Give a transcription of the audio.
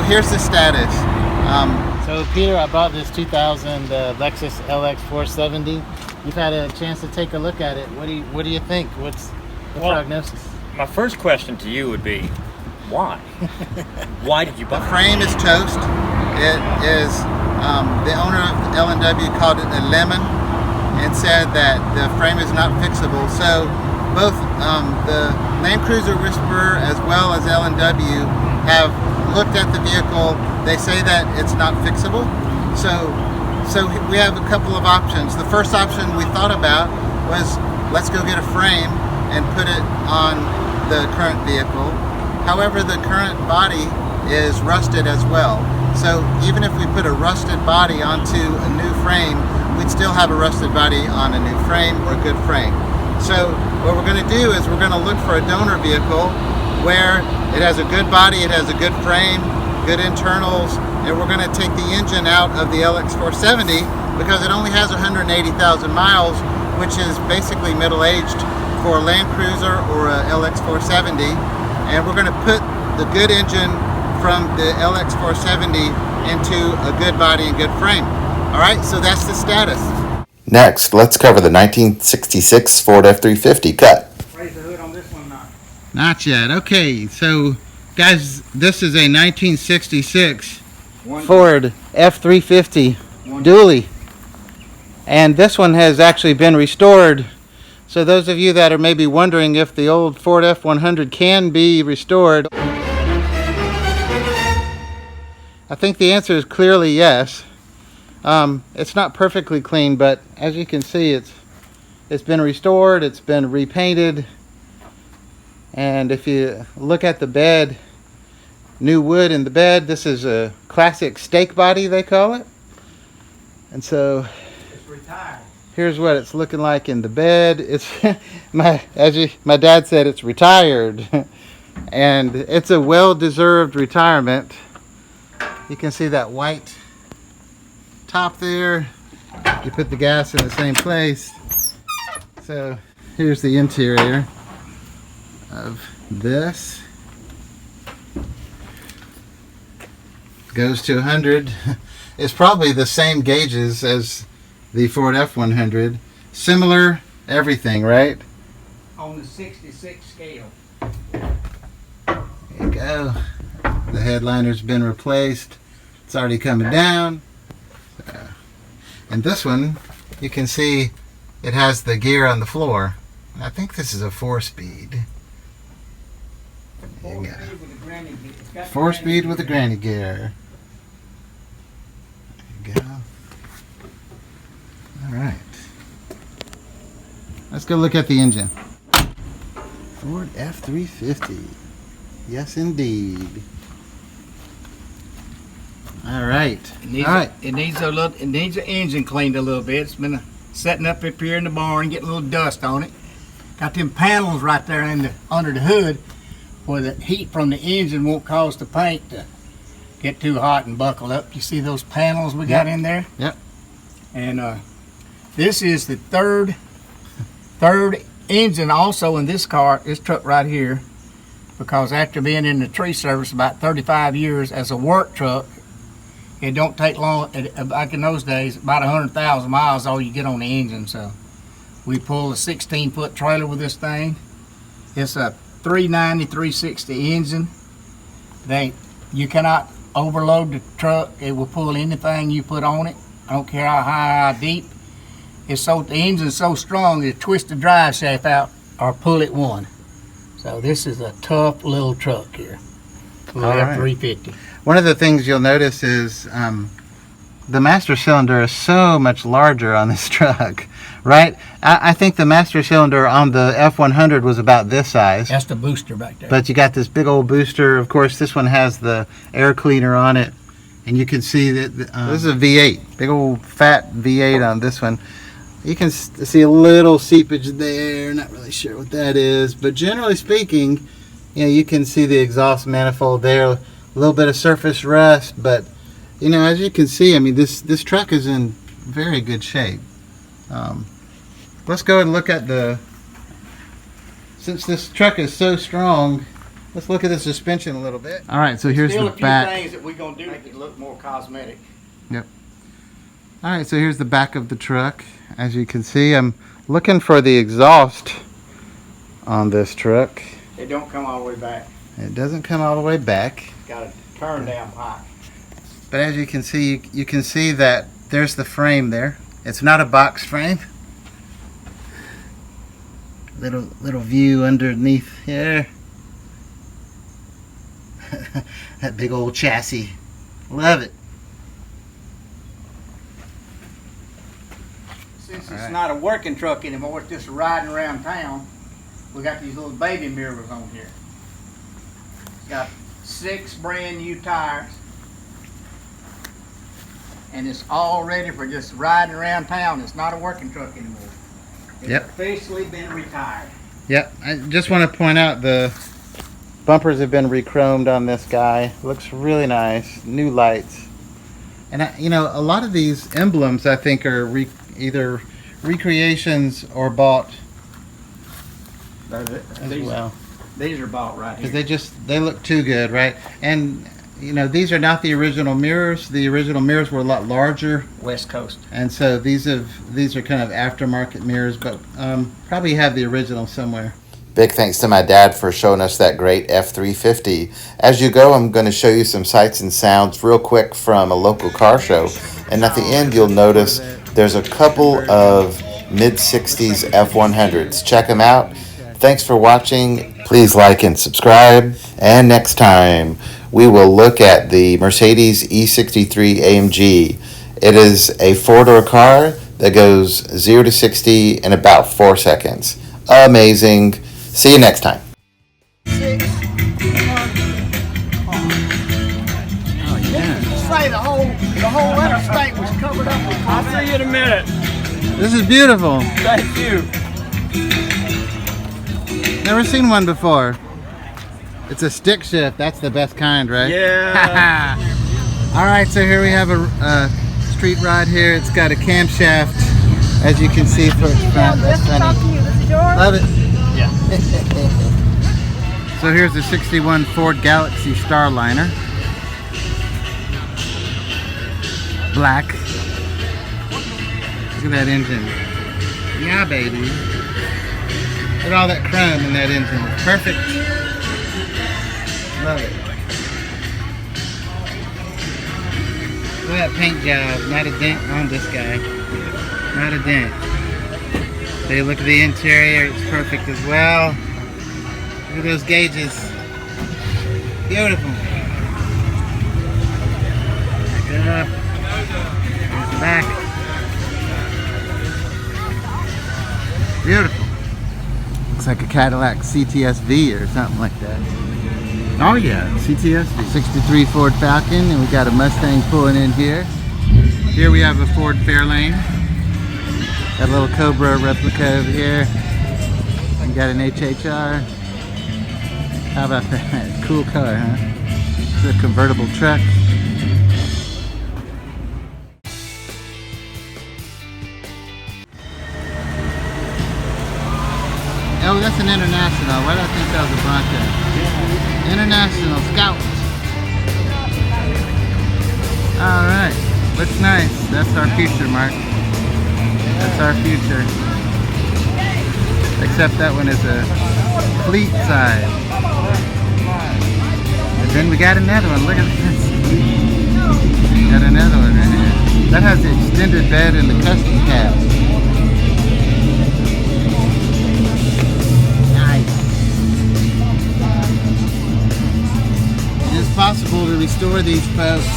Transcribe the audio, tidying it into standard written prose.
here's the status. So Peter, I bought this 2000 Lexus LX470. You've had a chance to take a look at it. What do you think? What's the prognosis? My first question to you would be, why? Why did you buy it? The frame is toast. It is, the owner of L&W called it a lemon and said that the frame is not fixable. So both the Land Cruiser Whisperer as well as L&W have looked at the vehicle. They say that it's not fixable. So we have a couple of options. The first option we thought about was, let's go get a frame and put it on the current vehicle. However, the current body is rusted as well. So even if we put a rusted body onto a new frame, we'd still have a rusted body on a new frame or a good frame. So what we're going to do is we're going to look for a donor vehicle where it has a good body, it has a good frame, good internals, and we're going to take the engine out of the LX470 because it only has 180,000 miles, which is basically middle-aged for a Land Cruiser or a LX470. And we're going to put the good engine from the LX470 into a good body and good frame. All right, so that's the status. Next, let's cover the 1966 Ford F-350 cut. Raise the hood on this one, Not yet. Okay, so guys, this is a 1966 Ford F-350 dually. And this one has actually been restored. So those of you that are maybe wondering if the old Ford F-100 can be restored, I think the answer is clearly yes. It's not perfectly clean, but as you can see, it's been restored, it's been repainted. And if you look at the bed, new wood in the bed, this is a classic steak body, they call it. And so It's retired. here's what it's looking like in the bed. It's my dad said, it's retired. And it's a well-deserved retirement. You can see that white top there. You put the gas in the same place. So here's the interior of this. Goes to 100. It's probably the same gauges as the Ford F-100. Similar everything, right? On the 66 scale. There you go. The headliner's been replaced. It's already coming down. And this one, you can see it has the gear on the floor. I think this is a 4-speed. There you go. 4-speed with a granny gear. There you go. Alright. Let's go look at the engine. Ford F-350. Yes, indeed. All right. It needs an engine cleaned a little bit. It's been setting up here in the barn, getting a little dust on it. Got them panels right there under the hood where the heat from the engine won't cause the paint to get too hot and buckle up. You see those panels we got in there? Yep. And this is the third engine also in this truck right here, because after being in the tree service about 35 years as a work truck, it don't take long. Back in those days, about 100,000 miles all you get on the engine. So we pull a 16-foot trailer with this thing. It's a 390, 360 engine. You cannot overload the truck. It will pull anything you put on it. I don't care how high, how deep. The engine's so strong, it twists the drive shaft out or pull it one. So this is a tough little truck here. F-350. One of the things you'll notice is the master cylinder is so much larger on this truck, right? I think the master cylinder on the F-100 was about this size. That's the booster back there. But you got this big old booster. Of course, this one has the air cleaner on it. And you can see that this is a V8, big old fat V8 on this one. You can see a little seepage there, not really sure what that is. But generally speaking, you can see the exhaust manifold there, a little bit of surface rust. But, as you can see, I mean, this truck is in very good shape. Let's go and look at since this truck is so strong, Let's look at the suspension a little bit. All right, so here's Still the a few back. things that we're gonna do to make it look more cosmetic. Yep. All right, so here's the back of the truck. As you can see, I'm looking for the exhaust on this truck. It don't come all the way back. It doesn't come all the way back. Got a turn down pipe. But as you can see, you can see that there's the frame there. It's not a box frame. Little view underneath here. That big old chassis. Love it. Since All it's right. not a working truck anymore, it's just riding around town, we got these little baby mirrors on here. It's got 6 brand new tires. And it's all ready for just riding around town. It's not a working truck anymore. It's Yep. officially been retired. Yep, I just want to point out the bumpers have been re-chromed on this guy. Looks really nice. New lights. And you know, a lot of these emblems I think are either recreations or bought as well. These are bought right here. Because they look too good, right? And you know, these are not the original mirrors. The original mirrors were a lot larger, West Coast. and so these are kind of aftermarket mirrors, but probably have the original somewhere. Big thanks to my dad for showing us that great F-350. As you go, I'm going to show you some sights and sounds real quick from a local car show. And at the end, you'll notice there's a couple of mid-60s F-100s. Check them out. Thanks for watching. Please like and subscribe. And next time, we will look at the Mercedes E63 AMG. It is a 4-door car that goes 0 to 60 in about 4 seconds. Amazing. See you next time. Oh yeah. Say the whole interstate was covered up with I'll see you in a minute. This is beautiful. Thank you. Never seen one before. It's a stick shift. That's the best kind, right? Yeah. All right, so here we have a street ride here. It's got a camshaft, as you can see for its front. That's funny. Love it. Yeah. So here's the 61 Ford Galaxy Starliner. Black. Look at that engine. Yeah, baby. Look at all that chrome in that engine. Perfect. Love it. Look at that paint job. Not a dent on this guy. Not a dent. They look at the interior. It's perfect as well. Look at those gauges. Beautiful. Back up. There's the back. Beautiful. Looks like a Cadillac CTS-V or something like that. Oh yeah, CTS-V. 63 Ford Falcon, and we got a Mustang pulling in here. Here we have a Ford Fairlane. Got a little Cobra replica over here. We got an HHR. How about that? Cool car, huh? It's a convertible truck. Oh, that's an International. Why did I think that was a Bronco? International Scout. Alright. Looks nice. That's our future, Mark. That's our future. Except that one is a fleet size. And then we got another one. Look at this. Got another one right here. That has the extended bed and the custom cab. It is possible to restore these folks